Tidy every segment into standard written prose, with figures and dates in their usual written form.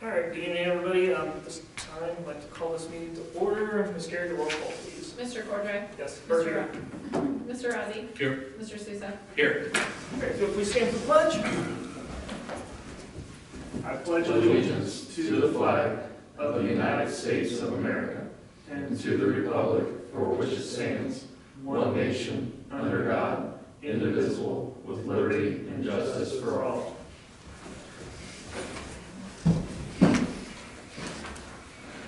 All right, good evening, everybody. At this time, I'd like to call this meeting to order. Ms. Gary, the roll call, please. Mr. Cordray? Yes. Mr. Rossi? Here. Mr. Souza? Here. All right, so if we stand for the pledge. I pledge allegiance to the flag of the United States of America and to the republic for which it stands, one nation, under God, indivisible, with liberty and justice for all.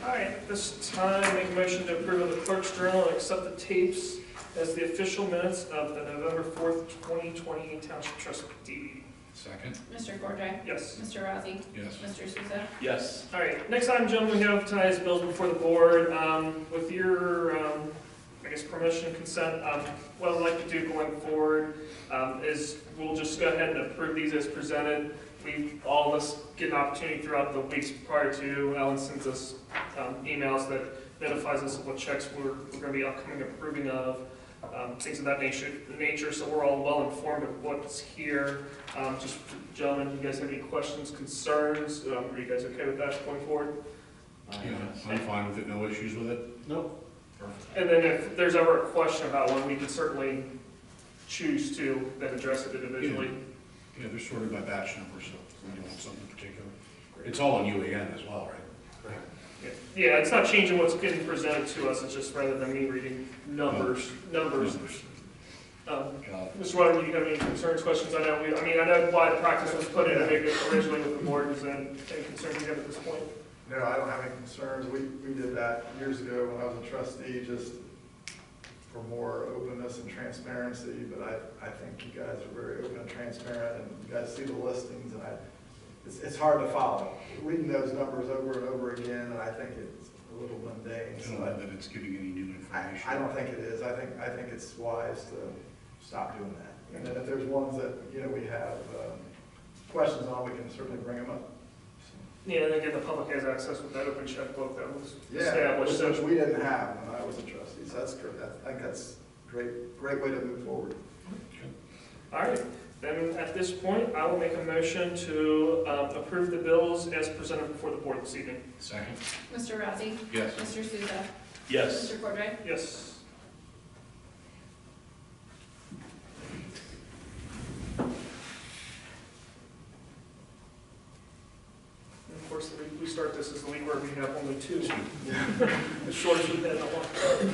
All right, at this time, make a motion to approve of the clerk's journal and accept the tapes as the official minutes of the November 4th, 2020 Township Trustee. Second. Mr. Cordray? Yes. Mr. Rossi? Yes. Mr. Souza? Yes. All right, next item, gentlemen, we have tonight's bills before the board. With your, I guess, permission and consent, what I'd like to do going forward is we'll just go ahead and approve these as presented. All of us get an opportunity throughout the weeks prior to. Ellen sends us emails that notifies us of what checks we're going to be upcoming approving of, things of that nature. So we're all well informed of what's here. Just, gentlemen, do you guys have any questions, concerns? Are you guys okay with that going forward? Yeah, I'm fine with it. No issues with it. Nope. Perfect. And then if there's ever a question about one, we can certainly choose to then address it individually. Yeah, they're sorted by batch number, so we don't want something particular. It's all on UAN as well, right? Yeah, it's not changing what's getting presented to us. It's just rather than me reading numbers. Mr. Rutter, do you have any concerns, questions? I know why the practice was put in originally with the board. Is there any concerns you have at this point? No, I don't have any concerns. We did that years ago when I was a trustee, just for more openness and transparency, but I think you guys are very open and transparent, and you guys see the listings, and it's hard to follow. Reading those numbers over and over again, and I think it's a little mundane. I don't know that it's giving any new information. I don't think it is. I think it's wise to stop doing that. And then if there's ones that, we have questions on, we can certainly bring them up. Yeah, and again, the public has access with that open checkbook that was Yeah, established. which we didn't have when I was a trustee, so that's good. I think that's a great way to move forward. All right, then at this point, I will make a motion to approve the bills as presented before the board this evening. Second. Mr. Rossi? Yes. Mr. Souza? Yes. Mr. Cordray? Yes. And of course, the week we start this is the week where we have only two. As short as we've had in a while.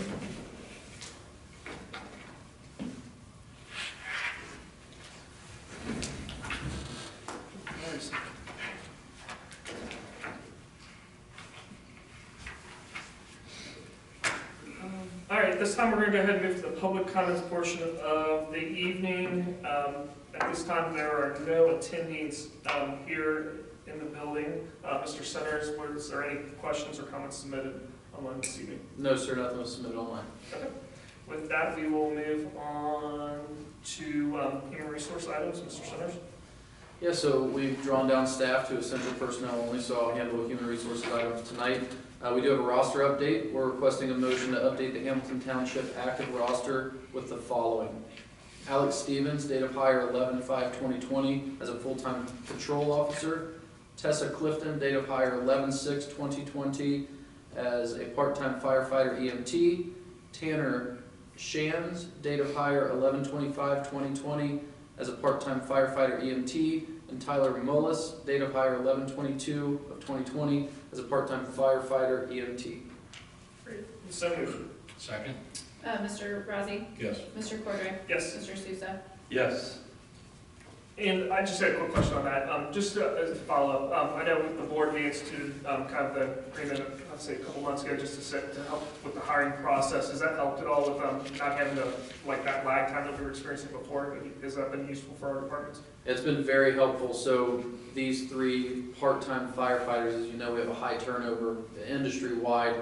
All right, this time we're going to go ahead and move to the public comments portion of the evening. At this time, there are no attendings here in the building. Mr. Centers, was there any questions or comments submitted online this evening? No, sir, nothing was submitted online. Okay. With that, we will move on to human resource items. Mr. Centers? Yeah, so we've drawn down staff to essential personnel only, so I'll handle human resources items tonight. We do have a roster update. We're requesting a motion to update the Hamilton Township active roster with the following. Alex Stevens, date of hire 11/5/2020 as a full-time patrol officer. Tessa Clifton, date of hire 11/6/2020 as a part-time firefighter EMT. Tanner Shands, date of hire 11/25/2020 as a part-time firefighter EMT. And Tyler Mullis, date of hire 11/22/2020 as a part-time firefighter EMT. Great. So moved. Second. Mr. Rossi? Yes. Mr. Cordray? Yes. Mr. Souza? Yes. And I just had a quick question on that. Just as a follow-up, I know the board instituted kind of the agreement, I'd say a couple months ago, just to help with the hiring process. Has that helped at all with not having that lag time that we were experiencing before? Has that been useful for our departments? It's been very helpful. So these three part-time firefighters, as you know, we have a high turnover industry-wide.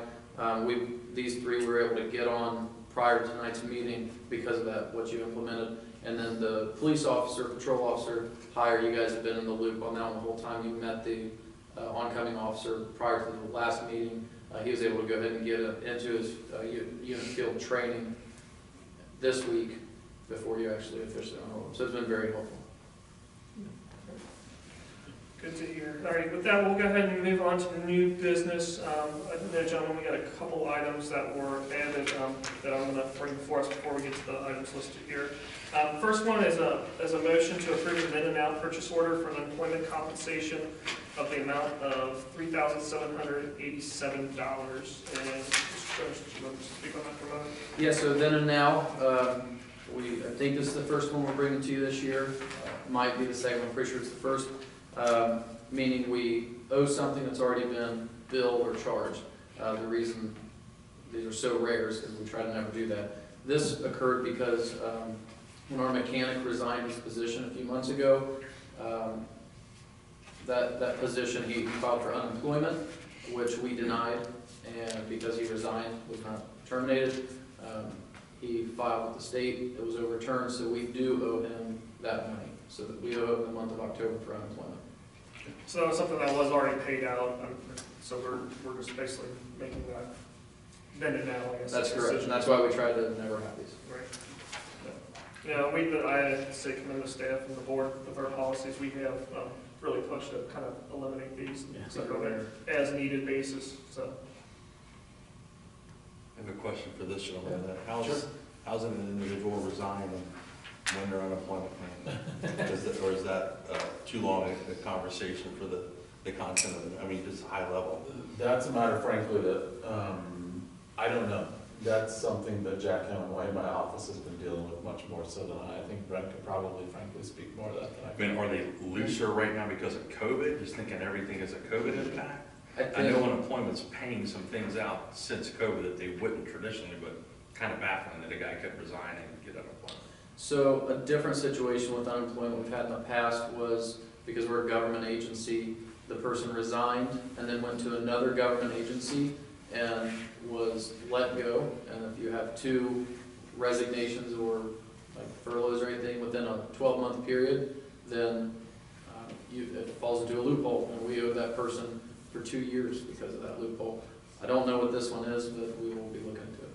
These three were able to get on prior to tonight's meeting because of that, what you implemented. And then the police officer, patrol officer hire, you guys have been in the loop on that one the whole time. You met the oncoming officer prior to the last meeting. He was able to go ahead and get into his unit field training this week before you actually officially on hold. So it's been very helpful. Good to hear. All right, with that, we'll go ahead and move on to the new business. I know, gentlemen, we got a couple items that were added that I'm going to bring before us before we get to the items listed here. First one is a motion to approve an in and out purchase order for an employment compensation of the amount of $3,787. And Mr. Jones, do you want to speak on that for a moment? Yeah, so then and now, I think this is the first one we're bringing to you this year. Might be the second, I'm pretty sure it's the first. Meaning we owe something that's already been billed or charged. The reason these are so rare is because we try to never do that. This occurred because when our mechanic resigned his position a few months ago, that position, he filed for unemployment, which we denied, and because he resigned, was not terminated, he filed with the state, it was overturned, so we do owe him that money. So that we owe him the month of October for unemployment. So that was something that was already paid out, so we're just basically making that then and now, I guess. That's correct, and that's why we try to never have these. Right. Yeah, I say commend the staff and the board with our policies. We have really pushed to kind of eliminate these on an as-needed basis, so. I have a question for this gentleman. How's an individual resign when they're unemployment claim? Or is that too long a conversation for the content of it? I mean, just high level. That's a matter, frankly, that I don't know. That's something that Jack Hemingway in my office has been dealing with much more so than I. I think Brent could probably, frankly, speak more to that than I I mean, are they looser right now because of COVID? Just thinking everything is a COVID impact? I think- know unemployment's paying some things out since COVID that they wouldn't traditionally, but kind of baffling that a guy could resign and get unemployment. So a different situation with unemployment we've had in the past was, because we're a government agency, the person resigned and then went to another government agency and was let go. And if you have 2 resignations or like furloughs or anything within a 12-month period, then it falls into a loophole, and we owe that person for 2 years because of that loophole. I don't know what this one is, but we will be looking into it.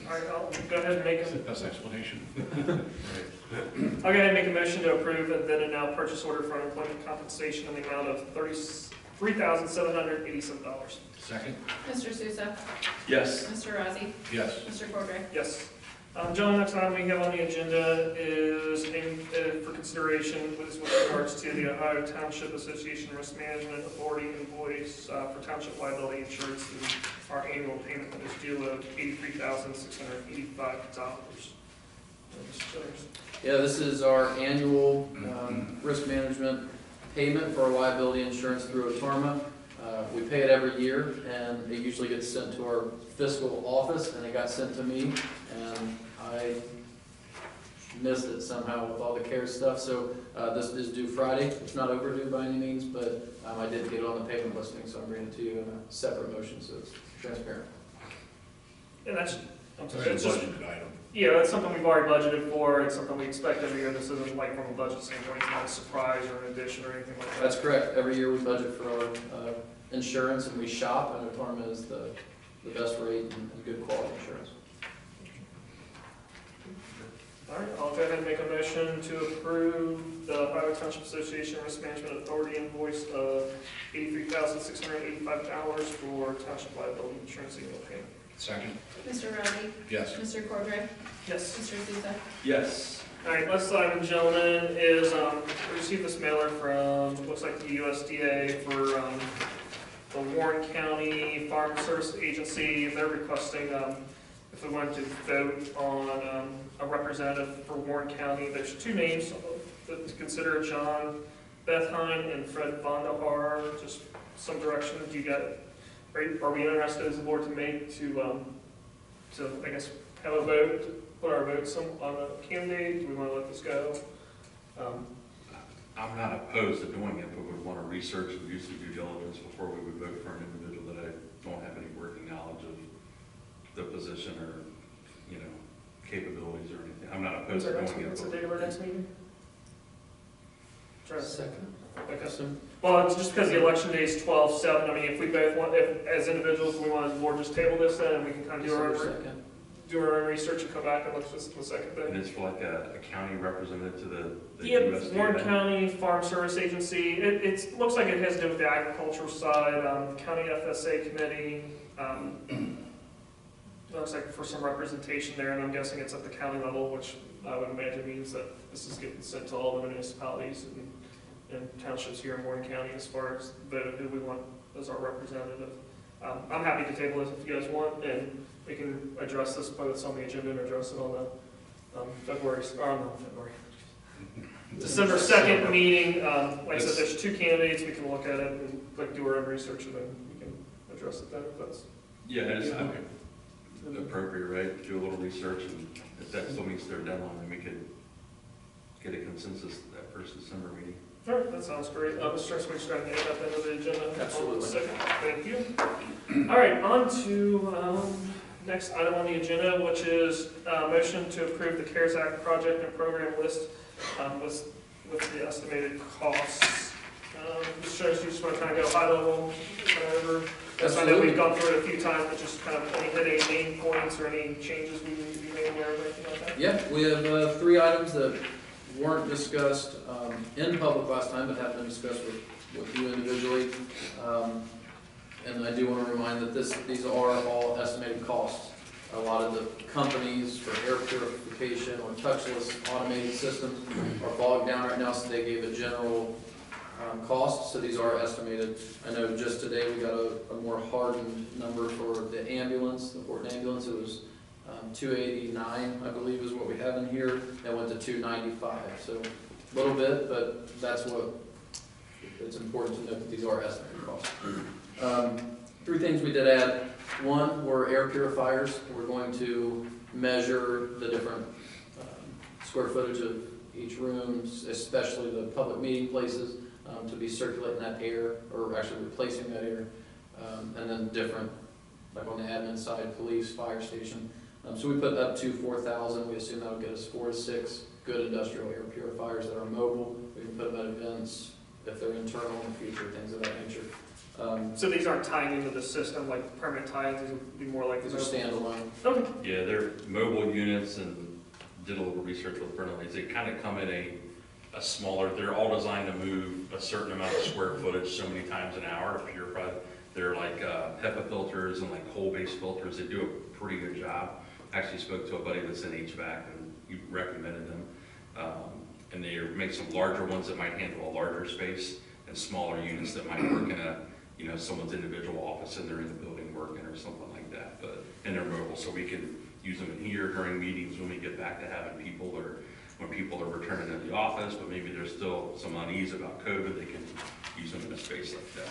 All right, I'll go ahead and make That's the a, best explanation. I'll go ahead and make a motion to approve a then and now purchase order for unemployment compensation in the amount of $3,787. Second? Mr. Souza, Yes. Mr. Razzi, Yes. Mr. Cordray. Yes. Gentlemen, next item we have on the agenda is for consideration with regards to the Ohio Township Association Risk Management Authority invoice for township liability insurance. Our annual payment that is due of $83,685. Yeah, this is our annual risk management payment for our liability insurance through Otorma. We pay it every year, and it usually gets sent to our fiscal office, and it got sent to me, and I missed it somehow with all the CARES stuff, so this is due Friday. It's not overdue by any means, but I did get it on the payment listing, so I'm bringing it to you in a separate motion, so it's transparent. And that's, I'm sorry, It's it's a just, budgeted item. yeah, that's something we've already budgeted for. It's something we expect every year. This isn't like from a budget standpoint, it's not a surprise or an addition or anything like that. That's correct. Every year we budget for our insurance, and we shop, and Otorma is the best rate and good quality insurance. All right, I'll go ahead and make a motion to approve the Ohio Township Association Risk Management Authority invoice of $83,685 for township liability insurance annual payment. Second? Mr. Razzi, Yes. Mr. Cordray, Yes. Mr. Souza. Yes. All right, last item, gentlemen, is we received this mailer from, looks like the USDA for the Warren County Farm Service Agency. They're requesting if we wanted to vote on a representative for Warren County. There's 2 names to consider: John Bethheim and Fred Vondahar. Just some direction. Do you got? Are we interested as a board to make to I guess have a vote, put our votes on a candidate? Do we want to let this go? I'm not opposed to doing it, but we want to research and do some due diligence before we would vote for an individual that I don't have any working knowledge of the position or, capabilities or anything. I'm not opposed to doing it. What's the date of our next meeting? Second. Okay. Well, it's just because the election day is 12/7. I mean, if we both want, if as individuals we want as a board just table this then, and we can kind of do our December 2nd. do our own research and come back and look for the second And thing. it's for like a county representative to the Yep, USDA. Warren County Farm Service Agency. It looks like it has to do with the agricultural side, county FSA committee. Looks like for some representation there, and I'm guessing it's at the county level, which I would imagine means that this is getting sent to all the municipalities and townships here in Warren County as far as who we want as our representative. I'm happy to table this if you guys want, and we can address this, put this on the agenda and address it on the December 2nd meeting. Like I said, there's 2 candidates, we can look at it and like do our own research, and then we can address it then if that's. Yeah, it's appropriate, right? Do a little research, and if that still meets their deadline, then we could get a consensus at that first December meeting. All right, that sounds great. Mr. Trustee, we're just going to get that into the agenda. Absolutely. Second. Thank you. All right, on to next item on the agenda, which is motion to approve the CARES Act project and program list with the estimated costs. Mr. Trustee, you just want to kind of go high level, whatever. I know we've gone through it a few times, but just kind of any main points or any changes we need to be made aware of, anything like that? Yeah, we have 3 items that weren't discussed in public last time, but have been discussed with you individually. And I do want to remind that these are all estimated costs. A lot of the companies for air purification or touchless automated systems are bogged down right now, so they gave a general cost, so these are estimated. I know just today we got a more hardened number for the ambulance, the Horton ambulance. It was 289, I believe, is what we have in here. That went to 295, so a little bit, but that's what it's important to note that these are estimated costs. 3 things we did add. One were air purifiers. We're going to measure the different square footage of each room, especially the public meeting places, to be circulating that air, or actually replacing that air, and then different, like on the admin side, police, fire station. So we put up to 4,000. We assume that'll get us 4 to 6 good industrial air purifiers that are mobile. We can put them at events if they're internal in the future, things of that nature. So these aren't tying into the system like permanent ties, these would be more like These are standalone. Okay. Yeah, they're mobile units, and did a little research with Bernalise. They kind of come in a smaller, they're all designed to move a certain amount of square footage so many times an hour to purify. They're like HEPA filters and like coal-based filters. They do a pretty good job. Actually spoke to a buddy that's in HVAC, and he recommended them. And they make some larger ones that might handle a larger space, and smaller units that might work in a, someone's individual office and they're in the building working or something like that. And they're mobile, so we can use them in here during meetings when we get back to having people, or when people are returning to the office, but maybe there's still some unease about COVID, they can use them in a space like that.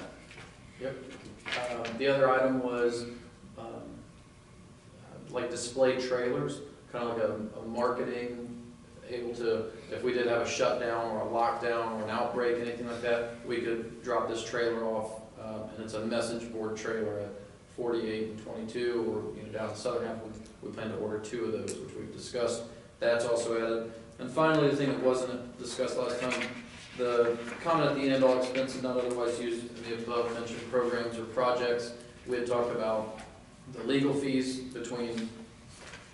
Yep. The other item was like display trailers, kind of like a marketing, able to, if we did have a shutdown or a lockdown or an outbreak, anything like that, we could drop this trailer off, and it's a message board trailer at 48 and 22, or down the southern half, we plan to order 2 of those, which we've discussed. That's also added. And finally, the thing that wasn't discussed last time, the comment at the end, all expenses not otherwise used in the above mentioned programs or projects. We had talked about the legal fees between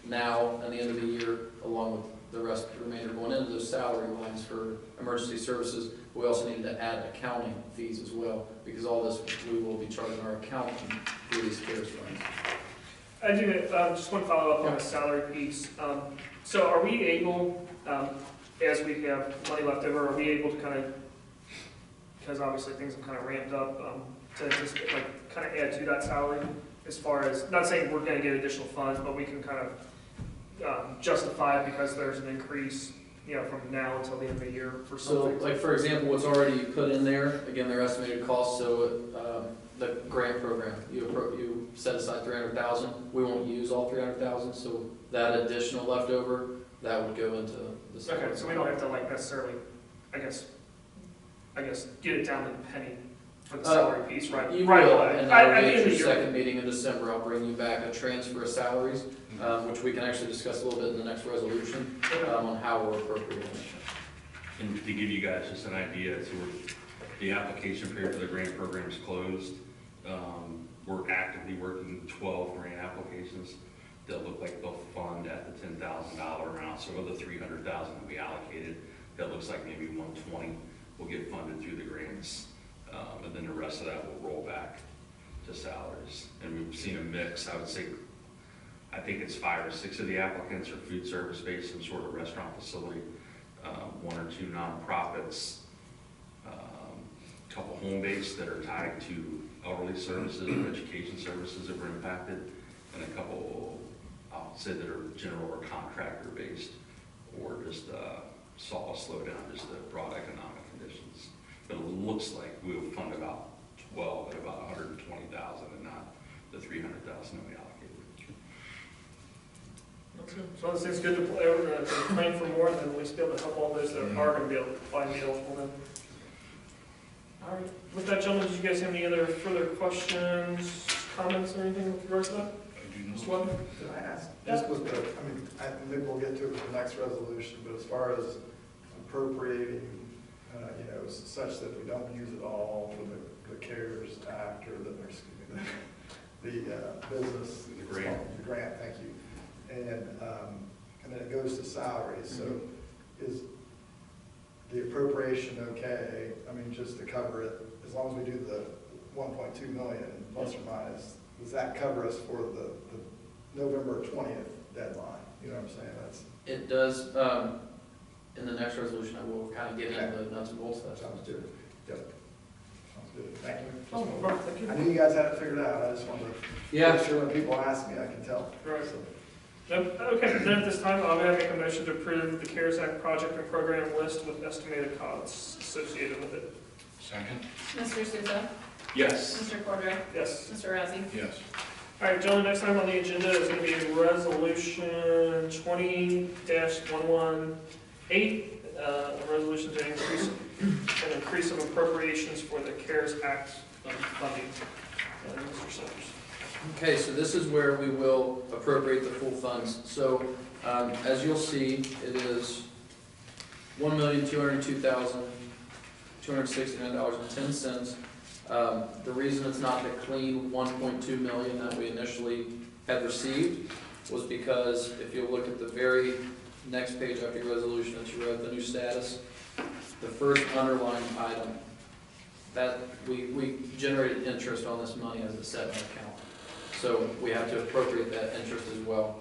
now and the end of the year, along with the remainder going into those salary lines for emergency services. We also needed to add accounting fees as well, because all this, we will be charging our accountant through these CARES funds. I do just want to follow up on the salary piece. So are we able, as we have money left over, are we able to kind of, because obviously things have kind of ramped up, to just like kind of add to that salary as far as, not saying we're going to get additional funds, but we can kind of justify it because there's an increase, from now until the end of the year for something. So, like for example, what's already put in there, again, their estimated costs, so the grant program, you set aside $300,000, we won't use all $300,000, so that additional leftover, that would go into the salary. Okay, so we don't have to like necessarily, I guess, get it down to the penny for the salary piece, right? You right will, away. and that'll At be the at end your of the year. second meeting in December. I'll bring you back a transfer of salaries, which we can actually discuss a little bit in the next resolution, on how we're appropriating it. And to give you guys just an idea, so the application period for the grant program is closed. We're actively working 12 grant applications that look like they'll fund at the $10,000 amount. So of the $300,000 that we allocated, that looks like maybe 120 will get funded through the grants. And then the rest of that will roll back to salaries. And we've seen a mix, I would say, I think it's 5 or 6 of the applicants are food service based, some sort of restaurant facility, 1 or 2 nonprofits, a couple home-based that are tied to elderly services or education services that were impacted, and a couple, I'll say, that are general or contractor-based, or just saw a slowdown, just the broad economic conditions. But it looks like we'll fund about 12 at about 120,000 and not the 300,000 that we allocated. Okay. So this thing's good to plan for more, and then at least be able to help all those that are going to be able to find meals for them. All right. With that, gentlemen, did you guys have any other further questions, comments, or anything with regards to that? Mr. Webber? Can I ask, just with the, maybe we'll get to it with the next resolution, but as far as appropriating, such that we don't use it all for the CARES Act or the business. The grant, thank you. And then it goes to salaries, so is the appropriation okay? Just to cover it, as long as we do the 1.2 million plus or minus, does that cover us for the November 20th deadline? You know what I'm saying? It does. In the next resolution, I will kind of get into the nuts and bolts of that. Sounds good. Yep. Sounds good. Thank you. Oh, perfect. Thank you. I knew you guys had it figured out. I just wanted to make sure when people ask me, I can tell. Right. Okay, then at this time, I'll make a motion to approve the CARES Act project and program list with estimated costs associated with it. Second? Mr. Souza, Yes. Mr. Cordray, Yes. Mr. Razzie. Yes. All right, gentlemen, next time on the agenda is going to be resolution 20-118, a resolution to increase an increase of appropriations for the CARES Act funding. Mr. Sellers. Okay, so this is where we will appropriate the full funds. So, as you'll see, it is $1,202,269.10. The reason it's not the clean 1.2 million that we initially had received was because if you look at the very next page after your resolution that you read, the new status, the first underlined item, that we generated interest on this money as a set in our account. So we have to appropriate that interest as well.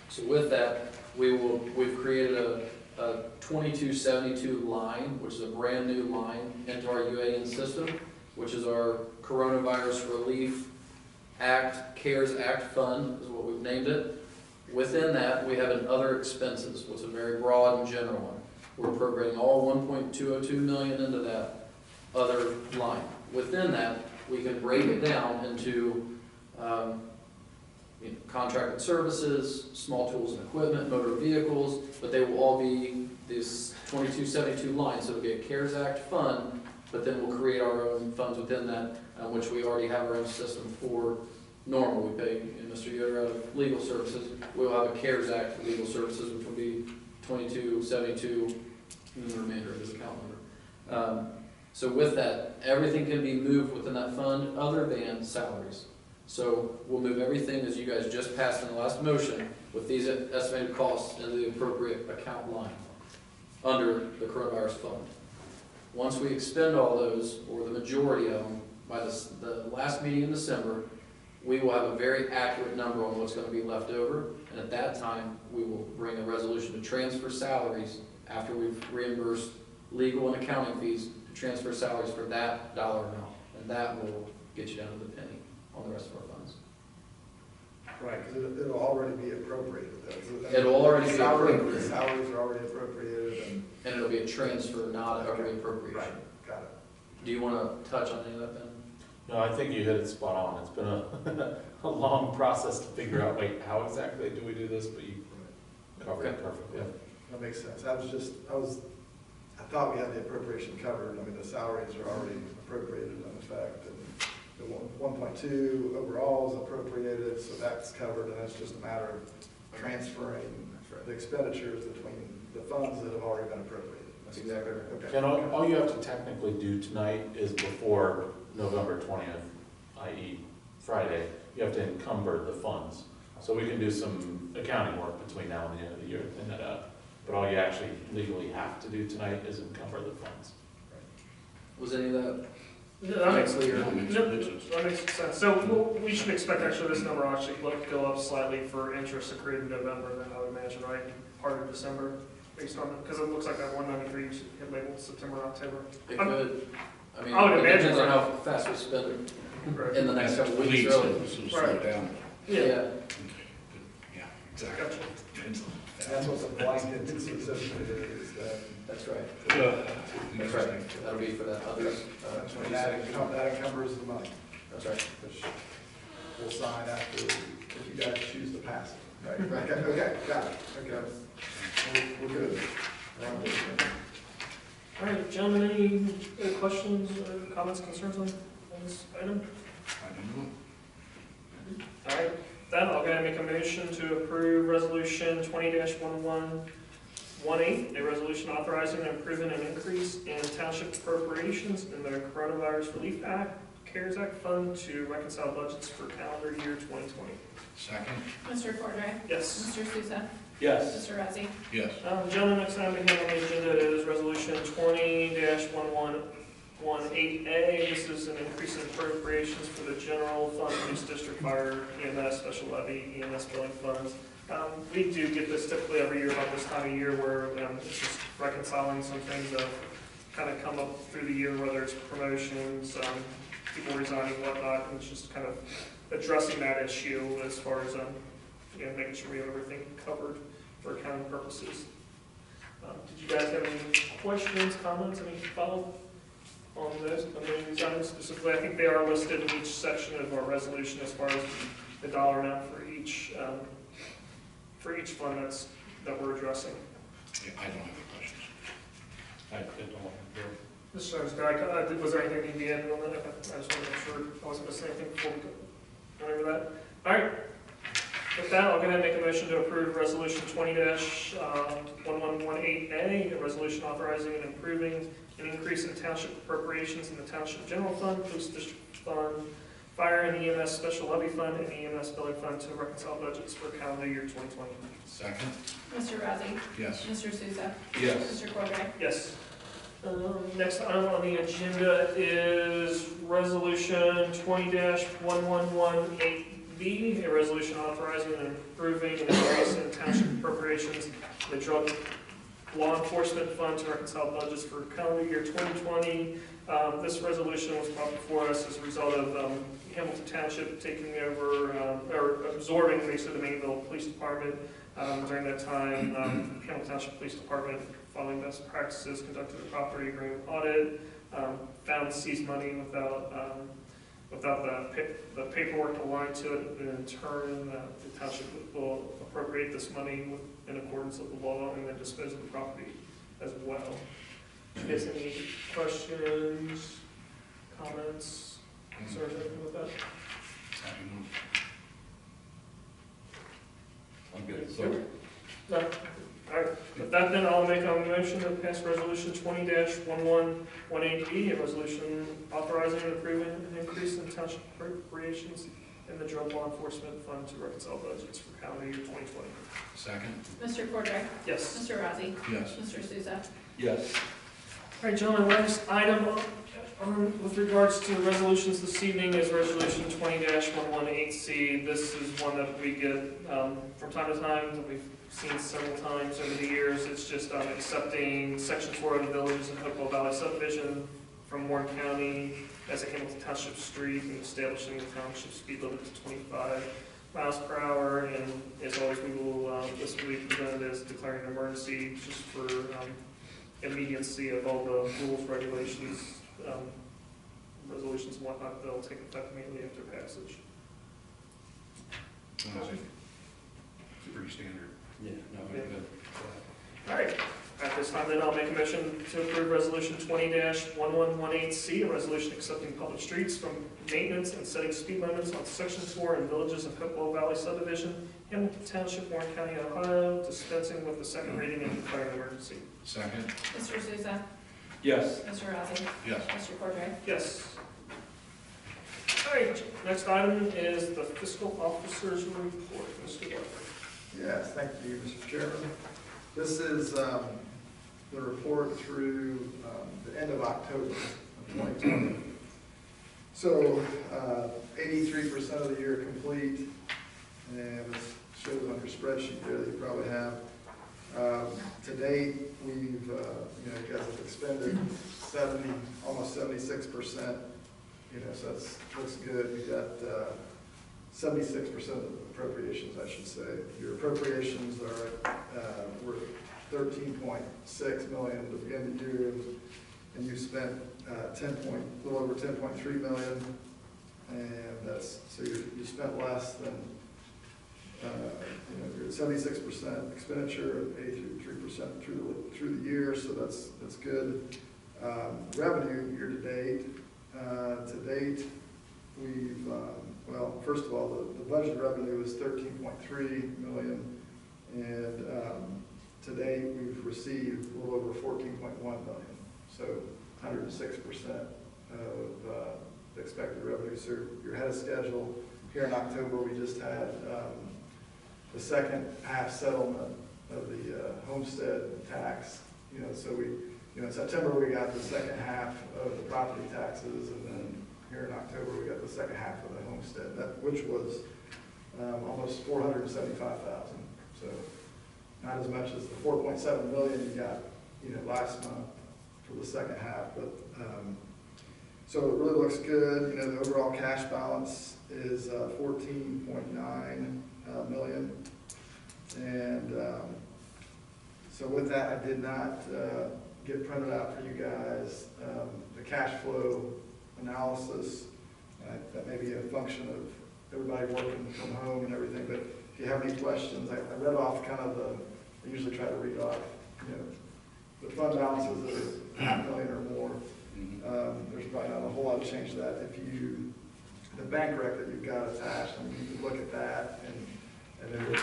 So with that, we've created a 2272 line, which is a brand new line into our UAN system, which is our Coronavirus Relief Act, CARES Act Fund, is what we've named it. Within that, we have an other expenses, which is a very broad and general one. We're appropriating all 1.202 million into that other line. Within that, we can break it down into contracted services, small tools and equipment, motor vehicles, but they will all be this 2272 line. So it'll be a CARES Act fund, but then we'll create our own funds within that, which we already have our own system for. Normal, we pay Mr. Yoder out of legal services. We'll have a CARES Act legal services, which will be 2272, and the remainder of his account number. So with that, everything can be moved within that fund other than salaries. So we'll move everything, as you guys just passed in the last motion, with these estimated costs into the appropriate account line under the coronavirus fund. Once we expend all those, or the majority of them, by the last meeting in December, we will have a very accurate number on what's going to be left over, and at that time, we will bring a resolution to transfer salaries after we've reimbursed legal and accounting fees to transfer salaries for that dollar amount, and that will get you down to the penny on the rest of our funds. Right, because it'll already be appropriated. It'll already be appropriated. The salaries are already appropriated And it'll be a transfer, not a reappropriation. Right, got it. Do you want to touch on any of that, Ben? No, I think you hit it spot on. It's been a long process to figure out, wait, how exactly do we do this? But you covered it perfectly. That makes sense. I thought we had the appropriation covered. The salaries are already appropriated in effect, and the 1.2 overall is appropriated, so that's covered, and it's just a matter of transferring the expenditures between the funds that have already been appropriated. That's exactly right. Okay. And all you have to technically do tonight is before November 20th, i.e. Friday, you have to encumber the funds. So we can do some accounting work between now and the end of the year to clean that up. But all you actually legally have to do tonight is encumber the funds. Was any of that Yeah, that makes, clear? That makes Yep. good sense. that makes sense. So we should expect actually this number actually go up slightly for interest accrued in November, then I would imagine, right? Part of December, based on, because it looks like that 193 should hit labeled September, October. It could, I mean, I would it imagine depends on so. how fast we spend it Right. in the next That's couple of weeks, leads, really. so slow Right. down. Yeah, Okay, good. Yeah, exactly. gotcha. That's what the blanket certificate is, that, That's right. Interesting. That's right. That'll be for that other, that encumbers the money, that's right. which we'll sign after, if you guys choose to pass it. Right, Right. okay, got it, okay. We're good. We're on good. All right, gentlemen, any questions or comments, concerns on this item? I don't know. All right, then I'll go ahead and make a motion to approve resolution 20-1118, a resolution authorizing and approving an increase in township appropriations in the Coronavirus Relief Act, CARES Act fund to reconcile budgets for calendar year 2020. Second? Mr. Cordray? Yes. Mr. Souza? Yes. Mr. Razzi? Yes. Gentlemen, next item we have on the agenda is resolution 20-1118A. This is an increase in appropriations for the general fund, police district, fire, EMS, special levy, EMS billing funds. We do get this typically every year about this time of year where it's just reconciling some things that kind of come up through the year, whether it's promotions, people resigning, whatnot, and it's just kind of addressing that issue as far as making sure we have everything covered for accounting purposes. Did you guys have any questions, comments, any follow-up on those, on these items specifically? I think they are listed in each section of our resolution as far as the dollar amount for each fund that we're addressing. Yeah, I don't have any questions. I don't want to do. This shows, was there anything you need to add on that? I just want to make sure I wasn't missing anything before we go over that. All right. With that, I'll go ahead and make a motion to approve resolution 20-1118A, a resolution authorizing and approving an increase in township appropriations in the township general fund, police district fund, fire and EMS special levy fund, and EMS billing fund to reconcile budgets for calendar year 2020. Second? Mr. Razzi? Yes. Mr. Souza? Yes. Mr. Cordray? Yes. Next item on the agenda is resolution 20-1118B, a resolution authorizing and approving an increase in township appropriations in the drug law enforcement fund to reconcile budgets for calendar year 2020. This resolution was brought before us as a result of Hamilton Township taking over, or absorbing basically the Mainville Police Department. During that time, Hamilton Township Police Department, following best practices, conducted a property agreement audit, found seized money without the paperwork aligned to it, and in turn, the township will appropriate this money in accordance with the law and then dispose of the property as well. Is there any questions, comments, concerns, anything with that? I don't know. I'm good. So, no. All right, with that then, I'll make a motion to pass resolution 20-1118E, a resolution authorizing and approving an increase in township appropriations in the drug law enforcement fund to reconcile budgets for calendar year 2020. Second? Mr. Cordray? Yes. Mr. Razzi? Yes. Mr. Souza? Yes. All right, gentlemen, last item with regards to resolutions this evening is resolution 20-118C. This is one that we get from time to time, that we've seen several times over the years. It's just accepting section 4 of the Villages and Hopewell Valley subdivision from Warren County as a Hamilton Township street and establishing the township speed limit to 25 miles per hour. And as always, we will, this will be presented as declaring an emergency just for immediacy of all the rules, regulations, resolutions and whatnot. They'll take effect immediately after passage. It's pretty standard. Yeah, no, Yeah. good. All right, at this time then I'll make a motion to approve resolution 20-1118C, a resolution accepting public streets from maintenance and setting speed limits on section 4 in Villages of Hopewell Valley subdivision, Hamilton Township, Warren County, Ohio, dispensing with the second reading and declaring an emergency. Second? Mr. Souza? Yes. Mr. Razzi? Yes. Mr. Cordray? Yes. All right, next item is the fiscal officer's report. Mr. Butler. Yes, thank you, Mr. Chairman. This is the report through the end of October of 2020. So 83% of the year complete, and it shows on your spreadsheet there that you probably have. To date, we've, you guys have expended almost 76%, so that's, looks good. You've got 76% of appropriations, I should say. Your appropriations are, were 13.6 million at the beginning of the year, and you spent a little over 10.3 million, and that's, so you spent less than, you're at 76% expenditure, 83% through the year, so that's good. Revenue year to date, we've, well, first of all, the budget revenue is 13.3 million, and to date, we've received a little over 14.1 million, so 106% of the expected revenue. So you're ahead of schedule. Here in October, we just had the second half settlement of the homestead tax. So we, in September, we got the second half of the property taxes, and then here in October, we got the second half of the homestead, which was almost 475,000. So not as much as the 4.7 million you got, last month for the second half, but so it really looks good. The overall cash balance is 14.9 million, and so with that, I did not get printed out for you guys the cash flow analysis. That may be a function of everybody working from home and everything, but if you have any questions, I read off kind of I usually try to read off, the fund balances that are $500,000 or more. There's probably not a whole lot of change to that. The bank rec that you've got attached, you can look at that, and there's,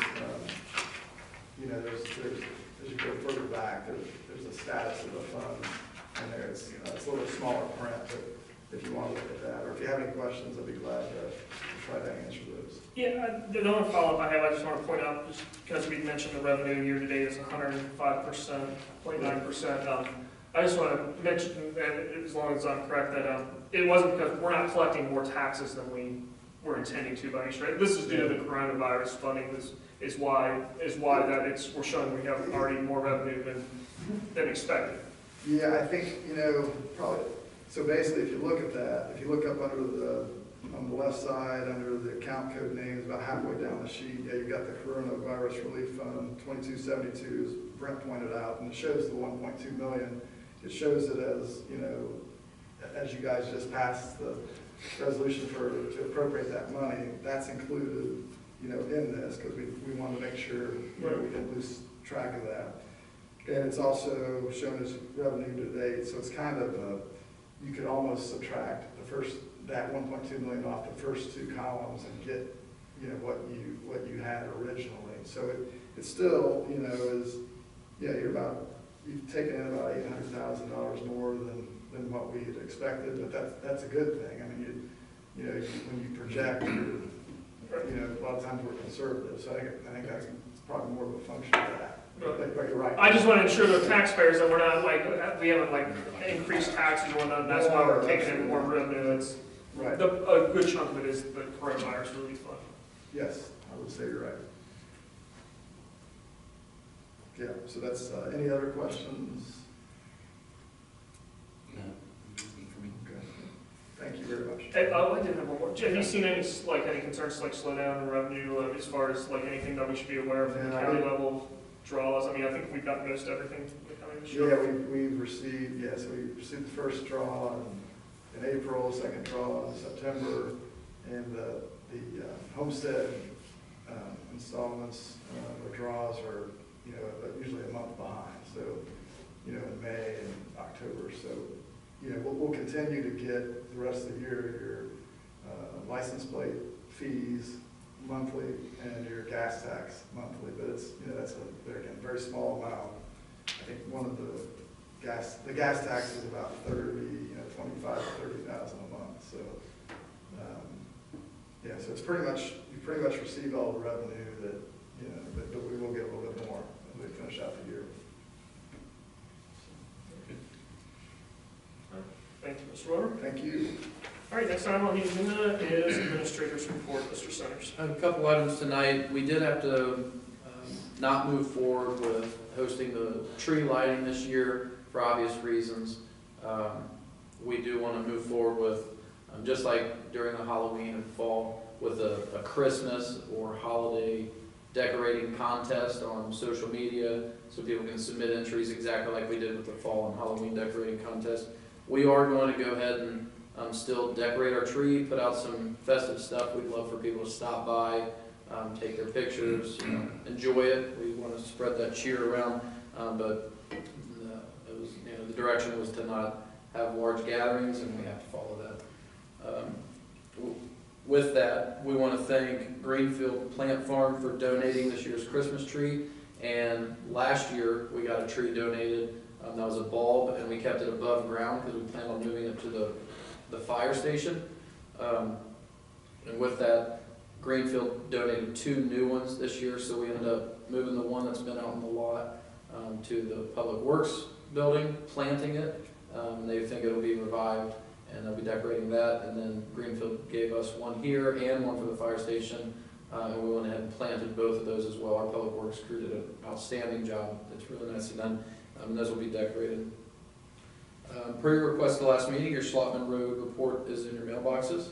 there's, as you go further back, there's a status of the fund, and there's, it's a little bit smaller print, but if you want to look at that, or if you have any questions, I'd be glad to try to answer those. Yeah, the only follow-up I have, I just want to point out, just because we mentioned the revenue year to date is 105%, 0.9%. I just want to mention, and as long as I'm correct, that it wasn't because we're not collecting more taxes than we were intending to by any stretch. This is due to the coronavirus funding. This is why that we're showing we have already more revenue than expected. Yeah, I think probably. So basically, if you look at that, if you look up on the left side under the account code names, about halfway down the sheet, you've got the Coronavirus Relief Fund 2272, as Brent pointed out, and it shows the 1.2 million. It shows it as you guys just passed the resolution to appropriate that money. That's included, in this, because we want to make sure we didn't lose track of that. And it's also shown as revenue to date, so it's kind of you could almost subtract that 1.2 million off the first two columns and get what you had originally. So it still is you've taken in about $800,000 more than what we had expected, but that's a good thing. I mean, when you project, a lot of times we're conservative, so I think that's probably more of a function of that. But you're right. I just want to ensure the taxpayers that we're not we haven't increased taxes or whatnot. That's why we're taking in more revenue. It's right. A good chunk of it is the coronavirus relief fund. Yes, I would say you're right. Yeah. So that's any other questions? No. Okay. Thank you very much. Hey, I did have one more. Have you seen any concerns slow down in revenue as far as anything that we should be aware of from the county level draws? I mean, I think we've got most everything coming this year. Yeah, we've received the first draw in April, second draw in September, and the homestead installments, the draws are usually a month behind. So in May and October. So we'll continue to get the rest of the year your license plate fees monthly and your gas tax monthly, but it's that's a very small amount. I think one of the gas tax is about 25 to 30,000 a month. So Yeah, so it's pretty much, you pretty much received all the revenue that, you know, but we will get a little bit more as we finish out the year. Thank you, Mr. Weber. Thank you. All right, next item on the agenda is Administrator's Report, Mr. Centers. I have a couple items tonight. We did have to not move forward with hosting the tree lighting this year for obvious reasons. We do want to move forward with, just like during the Halloween and fall, with a Christmas or holiday decorating contest on social media, so people can submit entries exactly like we did with the fall and Halloween decorating contest. We are going to go ahead and still decorate our tree, put out some festive stuff. We'd love for people to stop by, take their pictures, you know, enjoy it. We want to spread that cheer around, but it was, you know, the direction was to not have large gatherings, and we have to follow that. With that, we want to thank Greenfield Plant Farm for donating this year's Christmas tree. And last year, we got a tree donated. That was a bulb, and we kept it above ground because we planned on moving it to the fire station. And with that, Greenfield donated 2 new ones this year, so we ended up moving the one that's been out in the lot to the Public Works building, planting it. They think it'll be revived, and they'll be decorating that. And then Greenfield gave us one here and one for the fire station, and we went ahead and planted both of those as well. Our Public Works crew did an outstanding job. It's really nicely done, and those will be decorated. Per your request at the last meeting, your Schlotman Road report is in your mailboxes.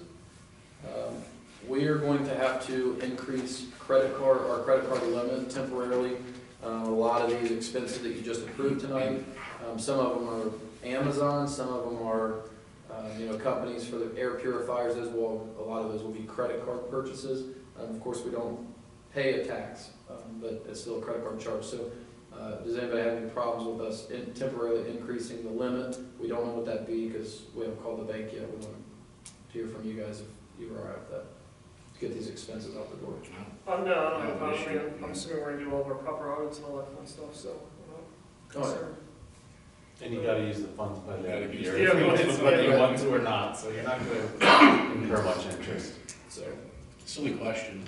We are going to have to increase our credit card limit temporarily. A lot of these expenses that you just approved tonight, some of them are Amazon, some of them are companies for the air purifiers as well. A lot of those will be credit card purchases. Of course, we don't pay a tax, but it's still a credit card charge. So does anybody have any problems with us temporarily increasing the limit? We don't know what that'd be because we haven't called the bank yet. We want to hear from you guys if you're all right with that. To get these expenses out the door. No, I don't have a problem. I'm assuming we're going to do all of our proper audits and all that fun stuff, so I'm not concerned. And you gotta use the funds by the end of the year. Yeah, Whether you want to or not, so you're not gonna incur much interest. So, Silly question.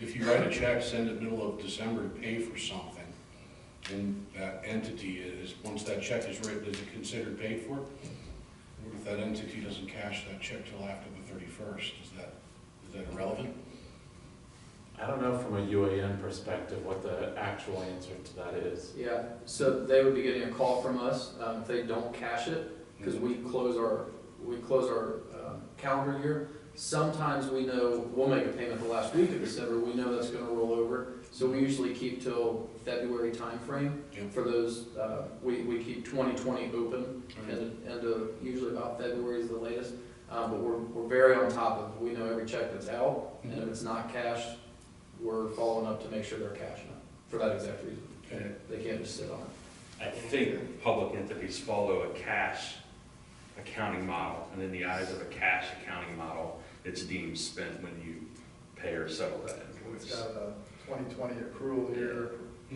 If you write a check, send it middle of December to pay for something, and that entity is, once that check is written, is it considered paid for? What if that entity doesn't cash that check till after the 31st? Is that irrelevant? I don't know from a UAN perspective what the actual answer to that is. yeah, so they would be getting a call from us if they don't cash it, because we close our calendar year. Sometimes we know we'll make a payment the last week of December. We know that's going to roll over, so we usually keep till February timeframe for those. We keep 2020 open, and usually about February is the latest. But we're very on top of it. We know every check that's out, and if it's not cashed, we're following up to make sure they're cashing it for that exact reason. Okay. They can't just sit on it. I think public entities follow a cash accounting model, and in the eyes of a cash accounting model, it's deemed spent when you pay or settle that It's invoice. got a 2020 accrual year.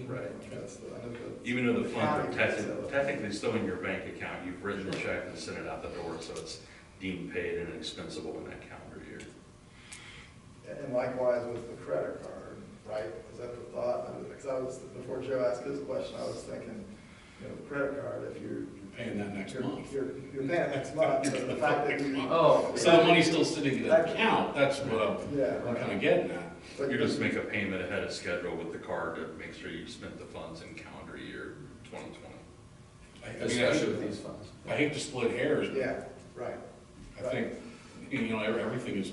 Right. That's the, I know the. Even though the funds are Accounting. technically still in your bank account, you've written the check and sent it out the door, so it's deemed paid and expensible in that calendar year. And likewise with the credit card, right? Is that the thought? Because before Joe asked his question, I was thinking, the credit card, if you're Paying that next month. You're paying next month, so the fact that you. So the money's still sitting in the account, that's what Yeah. I'm kind of getting at. But You just make a payment ahead of schedule with the card to make sure you spent the funds in calendar year 2020. Especially with these funds. I hate to split hairs, but Yeah, right. I think, everything is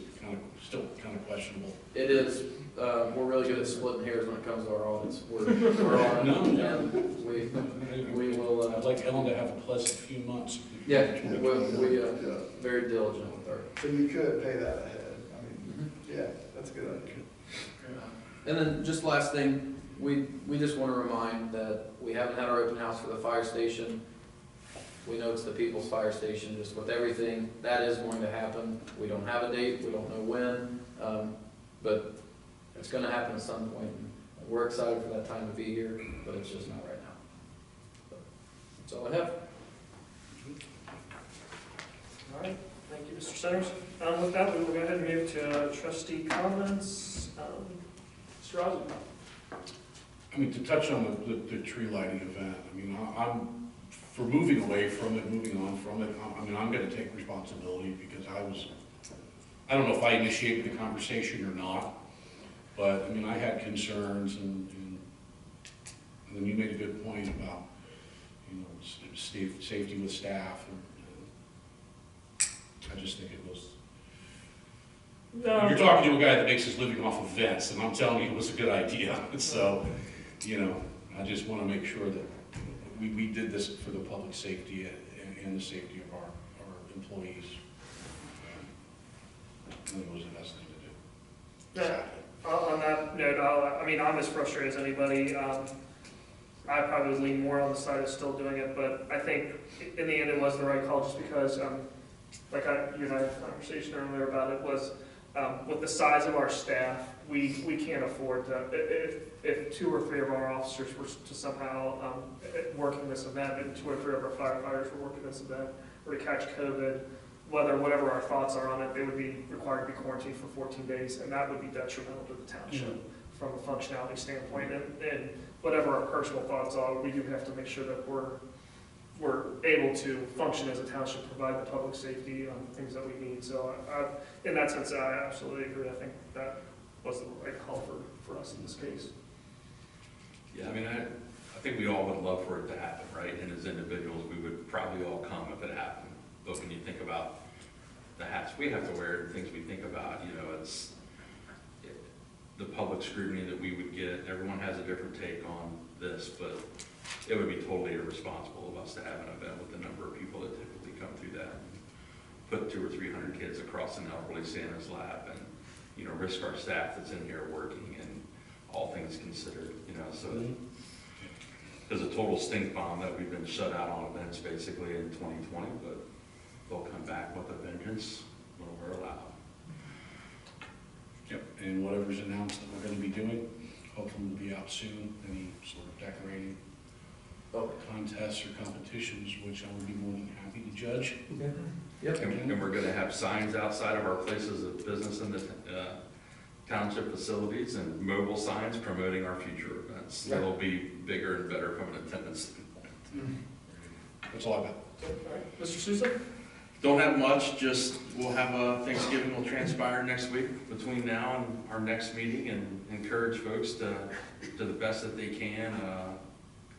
still kind of questionable. It is. We're really good at splitting hairs when it comes to our audits. We're on it, and we will. I'd like Ellen to have a pleasant few months. Yeah, we very diligent with our. So you could pay that ahead. I mean, yeah, that's a good idea. And then just last thing, we just want to remind that we haven't had our open house for the fire station. We know it's the people's fire station, just with everything, that is going to happen. We don't have a date, we don't know when, but it's going to happen at some point. We're excited for that time to be here, but it's just not right now. That's all I have. All right, thank Thank you, Mr. Centers. With that, we will go ahead and move to trustee comments. Mr. Rossi. I mean, to touch on the tree lighting event, I mean, I'm, for moving away from it, moving on from it, I mean, I'm gonna take responsibility because I don't know if I initiated the conversation or not, but, I mean, I had concerns and then you made a good point about, you know, safety with staff, and I just think it was, you're talking to a guy that makes his living off of vents, and I'm telling you, it was a good idea. So, you know, I just want to make sure that we did this for the public safety and the safety of our employees. I think it was the best thing to do. Yeah. On that note, I mean, I'm as frustrated as anybody. I probably would lean more on the side of still doing it, but I think in the end it was the right call just because, like you and I had a conversation earlier about it, was with the size of our staff, we can't afford to, if 2 or 3 of our officers were to somehow working this event, and 2 or 3 of our firefighters were working this event, or to catch COVID, whatever our thoughts are on it, they would be required to be quarantined for 14 days, and that would be detrimental to the township from a functionality standpoint. And whatever our personal thoughts are, we do have to make sure that we're able to function as a township, provide the public safety, things that we need. So in that sense, I absolutely agree. I think that was the right call for us in this case. Yeah, I mean, I think we all would love for it to happen, right? And as individuals, we would probably all come if it happened. But when you think about the hats we have to wear and things we think about, you know, it's the public scrutiny that we would get. Everyone has a different take on this, but it would be totally irresponsible of us to have an event with the number of people that typically come through that. Put 200 or 300 kids across an elderly Santa's lap and, you know, risk our staff that's in here working and all things considered, you know, so there's a total stink bomb that we've been shut out on events basically in 2020, but they'll come back with a vengeance when we're allowed. Yep, and whatever's announced that we're going to be doing, hopefully will be out soon. Any sort of decorating contests or competitions, which I would be more than happy to judge. Okay. Yep. And we're gonna have signs outside of our places of business in the township facilities and mobile signs promoting our future events. Yeah. They'll be bigger and better from an attendance standpoint. That's all I got. All right. Mr. Sousa? Don't have much, just we'll have a Thanksgiving will transpire next week between now and our next meeting, and encourage folks to the best that they can,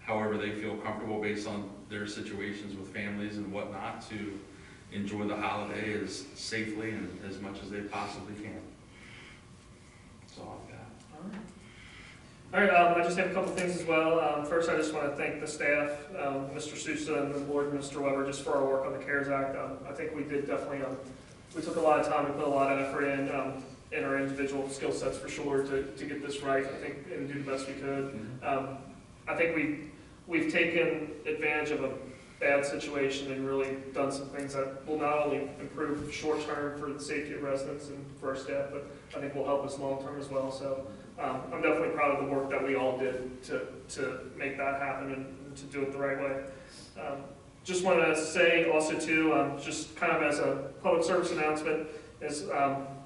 however they feel comfortable based on their situations with families and whatnot, to enjoy the holiday as safely and as much as they possibly can. That's all I've got. All right, I just have a couple things as well. First, I just want to thank the staff, Mr. Sousa and the board, and Mr. Weber, just for our work on the CARES Act. I think we did definitely, we took a lot of time, we put a lot of effort in our individual skill sets for sure to get this right, I think, and do the best we could. I think we've taken advantage of a bad situation and really done some things that will not only improve short term for the safety of residents and for our staff, but I think will help us long term as well. So I'm definitely proud of the work that we all did to make that happen and to do it the right way. Just wanted to say also too, just kind of as a public service announcement, is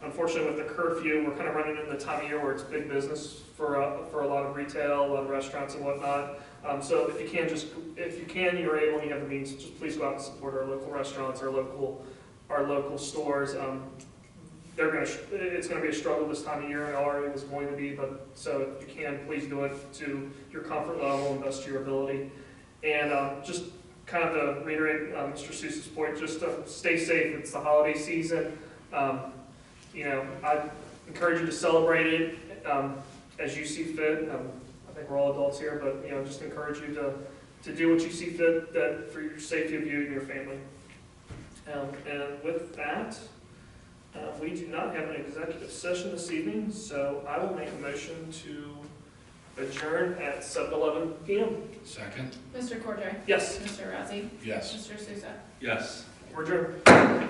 unfortunately with the curfew, we're kind of running into the time of year where it's big business for a lot of retail, a lot of restaurants and whatnot. So if you can, you're able, and you have the means, just please go out and support our local restaurants, our local stores. It's going to be a struggle this time of year, and already was going to be, but so if you can, please do it to your comfort level and best to your ability. And just kind of to reiterate Mr. Sousa's point, just stay safe. It's the holiday season. You know, I encourage you to celebrate it as you see fit. I think we're all adults here, but you know, just encourage you to do what you see fit that for your safety of you and your family. And with that, we do not have an executive session this evening, so I will make a motion to adjourn at 7:11 p.m. Second? Mr. Cordray? Yes, Mr. Rossi? Yes. Mr. Sousa? Yes. we're adjourned.